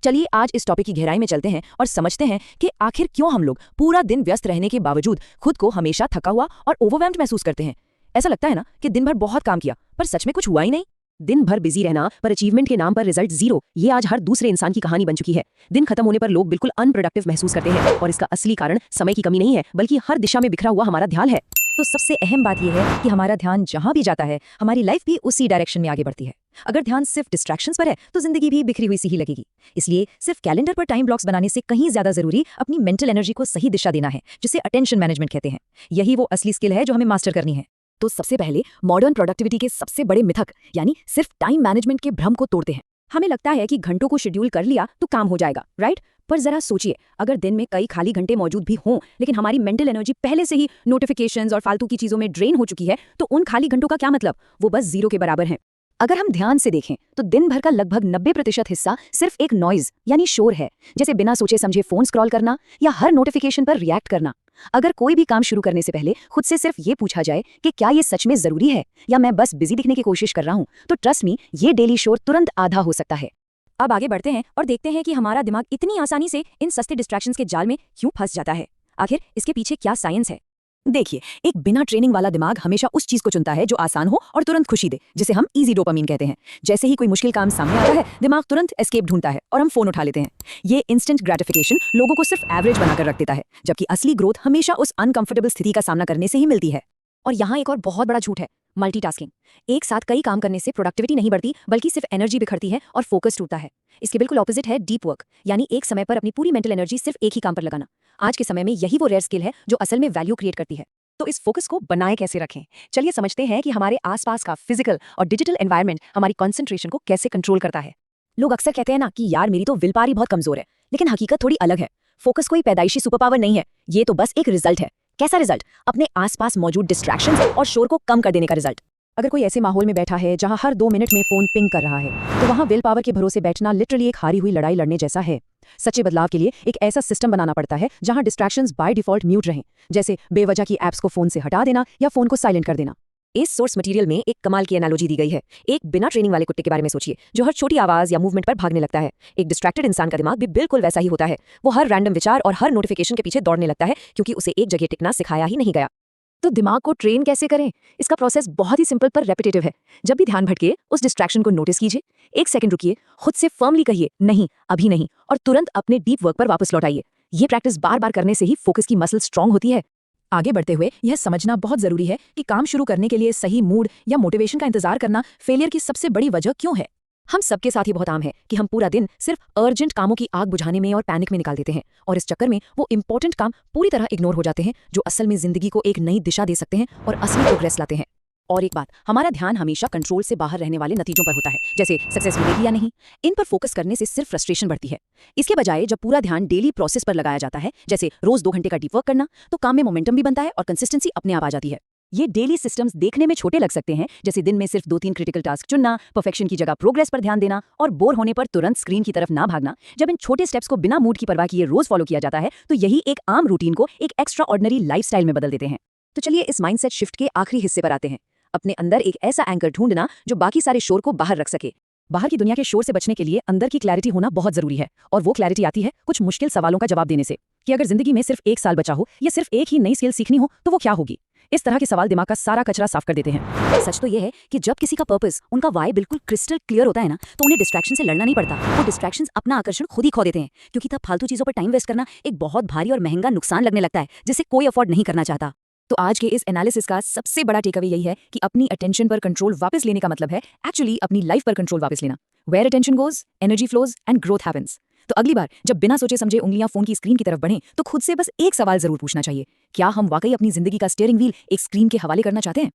चलिए आज इस टॉपिक की गहराई में चलते हैं और समझते हैं कि आखिर क्यों हम लोग पूरा दिन व्यस्त रहने के बावजूद खुद को हमेशा थका हुआ और ओवरवेल्म्ड महसूस करते हैं। ऐसा लगता है ना कि दिन भर बहुत काम किया पर सच में कुछ हुआ ही नहीं। दिन भर बिजी रहना पर अचीवमेंट के नाम पर रिजल्ट जीरो, ये आज हर दूसरे इंसान की कहानी बन चुकी है। दिन खत्म होने पर लोग बिल्कुल अनप्रोडक्टिव महसूस करते हैं और इसका असली कारण समय की कमी नहीं है बल्कि हर दिशा में बिखरा हुआ हमारा ध्यान है। तो सबसे अहम बात यह है कि हमारा ध्यान जहां भी जाता है हमारी लाइफ भी उसी डायरेक्शन में आगे बढ़ती है। अगर ध्यान सिर्फ डिस्ट्रैक्शंस पर है तो जिंदगी भी बिखरी हुई सी ही लगेगी। इसलिए सिर्फ कैलेंडर पर टाइम ब्लॉक्स बनाने से कहीं ज्यादा जरूरी अपनी मेंटल एनर्जी को सही दिशा देना है, जिसे अटेंशन मैनेजमेंट कहते हैं। यही वो असली स्किल है जो हमें मास्टर करनी है। तो सबसे पहले मॉडर्न प्रोडक्टिविटी के सबसे बड़े मिथक यानी सिर्फ टाइम मैनेजमेंट के भ्रम को तोड़ते हैं। हमें लगता है कि घंटों को शेड्यूल कर लिया तो काम हो जाएगा, राइट? पर जरा सोचिए, अगर दिन में कई खाली घंटे मौजूद भी हों लेकिन हमारी मेंटल एनर्जी पहले से ही नोटिफिकेशंस और फालतू की चीजों में ड्रेन हो चुकी है तो उन खाली घंटों का क्या मतलब? वो बस जीरो के बराबर हैं। अगर हम ध्यान से देखें तो दिन भर का लगभग 90% हिस्सा सिर्फ एक नॉइज यानी शोर है, जैसे बिना सोचे समझे फोन स्क्रॉल करना या हर नोटिफिकेशन पर रिएक्ट करना। अगर कोई भी काम शुरू करने से पहले खुद से सिर्फ ये पूछा जाए कि क्या ये सच में जरूरी है या मैं बस बिजी दिखने की कोशिश कर रहा हूं, तो ट्रस्ट मी, ये डेली शोर तुरंत आधा हो सकता है। अब आगे बढ़ते हैं और देखते हैं कि हमारा दिमाग इतनी आसानी से इन सस्ते डिस्ट्रैक्शंस के जाल में क्यों फंस जाता है। आखिर इसके पीछे क्या साइंस है? देखिए, एक बिना ट्रेनिंग वाला दिमाग हमेशा उस चीज को चुनता है जो आसान हो और तुरंत खुशी दे, जिसे हम इजी डोपामिन कहते हैं। जैसे ही कोई मुश्किल काम सामने आता है दिमाग तुरंत एस्केप ढूंढता है और हम फोन उठा लेते हैं। ये इंस्टेंट ग्रेटिफिकेशन लोगों को सिर्फ एवरेज बनाकर रख देता है, जबकि असली ग्रोथ हमेशा उस अनकंफर्टेबल स्थिति का सामना करने से ही मिलती है। और यहाँ एक और बहुत बड़ा झूठ है, मल्टीटास्किंग। एक साथ कई काम करने से प्रोडक्टिविटी नहीं बढ़ती बल्कि सिर्फ एनर्जी बिखरती है और फोकस टूटता है। इसके बिल्कुल ऑपोजिट है डीप वर्क, यानी एक समय पर अपनी पूरी मेंटल एनर्जी सिर्फ एक ही काम पर लगाना। आज के समय में यही वो रेयर स्किल है जो असल में वैल्यू क्रिएट करती है। तो इस फोकस को बनाए कैसे रखें? चलिए समझते हैं कि हमारे आसपास का फिजिकल और डिजिटल एनवायरनमेंट हमारी कंसंट्रेशन को कैसे कंट्रोल करता है। लोग अक्सर कहते हैं ना कि यार मेरी तो विल पावर ही बहुत कमजोर है, लेकिन हकीकत थोड़ी अलग है। फोकस कोई पैदाइशी सुपर पावर नहीं है, ये तो बस एक रिजल्ट है। कैसा रिजल्ट? अपने आसपास मौजूद डिस्ट्रैक्शंस और शोर को कम कर देने का रिजल्ट। अगर कोई ऐसे माहौल में बैठा है जहां हर 2 मिनट में फोन पिंग कर रहा है, तो वहां विल पावर के भरोसे बैठना लिटरली एक हारी हुई लड़ाई लड़ने जैसा है। सच्चे बदलाव के लिए एक ऐसा सिस्टम बनाना पड़ता है जहां डिस्ट्रैक्शंस बाय डिफॉल्ट म्यूट रहें, जैसे बेवजह की एप्स को फोन से हटा देना या फोन को साइलेंट कर देना। इस सोर्स मटेरियल में एक कमाल की एनालॉजी दी गई है। एक बिना ट्रेनिंग वाले कुत्ते के बारे में सोचिए जो हर छोटी आवाज या मूवमेंट पर भागने लगता है। एक डिस्ट्रैक्टेड इंसान का दिमाग भी बिल्कुल वैसा ही होता है। वो हर रैंडम विचार और हर नोटिफिकेशन के पीछे दौड़ने लगता है क्योंकि उसे एक जगह टिकना सिखाया ही नहीं गया। तो दिमाग को ट्रेन कैसे करें? इसका प्रोसेस बहुत ही सिंपल पर रेपिटेटिव है। जब भी ध्यान भटके उस डिस्ट्रैक्शन को नोटिस कीजिए, 1 सेकंड रुकिए, खुद से फर्मली कहिए नहीं, अभी नहीं, और तुरंत अपने डीप वर्क पर वापस लौट आइए। ये प्रैक्टिस बार बार करने से ही फोकस की मसल स्ट्रांग होती है। आगे बढ़ते हुए यह समझना बहुत जरूरी है कि काम शुरू करने के लिए सही मूड या मोटिवेशन का इंतजार करना फेलियर की सबसे बड़ी वजह क्यों है। हम सबके साथ ही बहुत आम है कि हम पूरा दिन सिर्फ अर्जेंट कामों की आग बुझाने में और पैनिक में निकाल देते हैं, और इस चक्कर में वो इंपॉर्टेंट काम पूरी तरह इग्नोर हो जाते हैं जो असल में जिंदगी को एक नई दिशा दे सकते हैं और असली प्रोग्रेस लाते हैं। और एक बात, हमारा ध्यान हमेशा कंट्रोल से बाहर रहने वाले नतीजों पर होता है, जैसे सक्सेस मिलेगी या नहीं। इन पर फोकस करने से सिर्फ फ्रस्ट्रेशन बढ़ती है। इसके बजाय जब पूरा ध्यान डेली प्रोसेस पर लगाया जाता है, जैसे रोज 2 घंटे का डीप वर्क करना, तो काम में मोमेंटम भी बनता है और कंसिस्टेंसी अपने आप आ जाती है। ये डेली सिस्टम्स देखने में छोटे लग सकते हैं, जैसे दिन में सिर्फ 2-3 क्रिटिकल टास्क चुनना, परफेक्शन की जगह प्रोग्रेस पर ध्यान देना और बोर होने पर तुरंत स्क्रीन की तरफ ना भागना। जब इन छोटे स्टेप्स को बिना मूड की परवाह किए रोज फॉलो किया जाता है तो यही एक आम रूटीन को एक एक्स्ट्रा ऑर्डिनरी लाइफस्टाइल में बदल देते हैं। तो चलिए इस माइंडसेट शिफ्ट के आखिरी हिस्से पर आते हैं। अपने अंदर एक ऐसा एंकर ढूंढना जो बाकी सारे शोर को बाहर रख सके। बाहर की दुनिया के शोर से बचने के लिए अंदर की क्लैरिटी होना बहुत जरूरी है, और वो क्लैरिटी आती है कुछ मुश्किल सवालों का जवाब देने से कि अगर जिंदगी में सिर्फ 1 साल बचा हो या सिर्फ एक ही नई स्किल सीखनी हो तो वो क्या होगी। इस तरह के सवाल दिमाग का सारा कचरा साफ कर देते हैं। सच तो यह है कि जब किसी का पर्पस, उनका वाई बिल्कुल क्रिस्टल क्लियर होता है ना, तो उन्हें डिस्ट्रैक्शन से लड़ना नहीं पड़ता। वो डिस्ट्रैक्शंस अपना आकर्षण खुद ही खो देते हैं, क्योंकि तब फालतू चीजों पर टाइम वेस्ट करना एक बहुत भारी और महंगा नुकसान लगने लगता है जिसे कोई अफोर्ड नहीं करना चाहता। तो आज के इस एनालिसिस का सबसे बड़ा टेकअवे यही है कि अपनी अटेंशन पर कंट्रोल वापस लेने का मतलब है एक्चुअली अपनी लाइफ पर कंट्रोल वापस लेना। Where attention goes, energy flows and growth happens. तो अगली बार जब बिना सोचे समझे उंगलियां फोन की स्क्रीन की तरफ बढ़ें तो खुद से बस एक सवाल जरूर पूछना चाहिए, क्या हम वाकई अपनी जिंदगी का स्टीयरिंग व्हील एक स्क्रीन के हवाले करना चाहते हैं?